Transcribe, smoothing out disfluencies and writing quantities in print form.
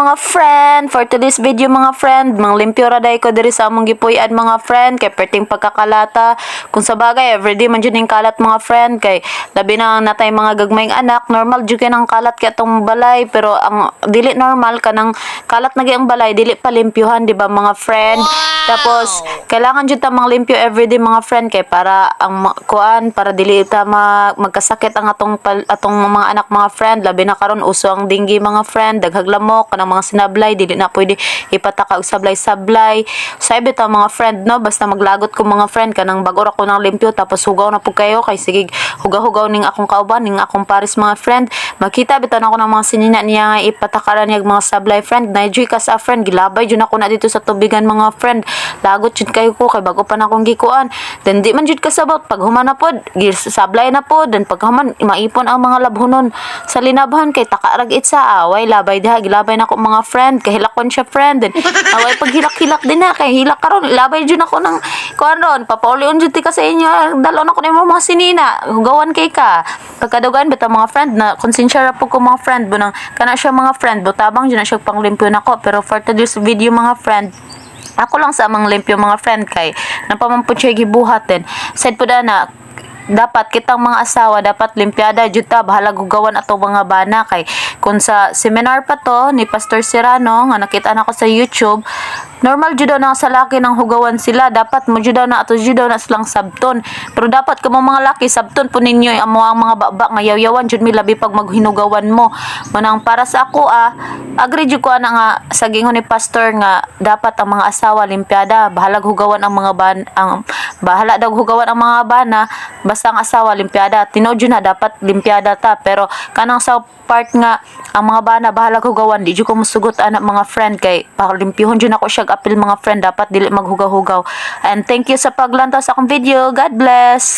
mga friend, for today's video mga friend, manglimpyo raday ko diri sa among gipuy-an mga friend kay perting pagkakalata. Kung sa bagay everyday man jud ning kalat mga friend kay labi na natay mga gagmayng anak, normal jud kay nang kalat kay atong balay pero ang dili normal kanang kalat na ang balay dili pa limpyuhan di ba mga friend. Tapos kailangan jud ta manglimpyo everyday mga friend kay para ang kuan para dili ta magkasakit ang atong mga anak mga friend, labi na karon uso ang dinggi mga friend, daghag lamok kanang mga sinablay dili na pwede ipataka og sablay-sablay. Sabi ta mga friend no, basta maglagot ko mga friend kanang bag-o ra ko nang limpyo tapos hugaw na pud kayo kay sige hugaw-hugaw ning akong kauban ning akong pares mga friend. Makita bitan ako ng mga sinina niya nga ipatakaran niya mga sablay friend. Najoy ka sa friend, gilabay jud ako na dito sa tubigan mga friend. Lagot jud kayo ko kay bago pa na akong gikuan. Then di man jud kasabot pag human na pod, sablay na pod, then pag human maipon ang mga labhonon sa linabhan kay takarag itsa away labay diha gilabay na ko mga friend kay hilakon siya friend then away pag hilak-hilak din na kay hilak karon labay jud ako ng kuan ron papaulion jud ti ka sa inyo dalon ako nimo mga sinina hugawan kay ka pagkadugan bitaw mga friend na konsensya ra po ko mga friend bunang kana siya mga friend butabang jud na siya panglimpyo nako pero for today's video mga friend ako lang sa amang limpyo mga friend kay napamampun siya gibuhat din said po na dapat kitang mga asawa dapat limpyada jud ta bahalag hugawan ato mga bana kay kung sa seminar pa to ni Pastor Serrano nga nakita na ko sa YouTube normal jud daw na sa laki nang hugawan sila dapat mo jud daw na ato jud daw na silang sabton pero dapat kamo mga laki sabton po ninyo amo ang mga baba nga yaw-yawan jud mi labi pag maghinugawan mo manang para sa ako agree jud ko ana nga sa gingon ni Pastor nga dapat ang mga asawa limpyada bahalag hugawan ang mga bahala daw hugawan ang mga bana basta ang asawa limpyada tinuod jud na dapat limpyada ta pero kanang sa part nga ang mga bana bahalag hugawan di jud ko musugot anak mga friend kay palimpyuhon jud ako siya apil mga friend dapat dili maghugaw-hugaw and thank you sa paglantaw sa akong video. God bless.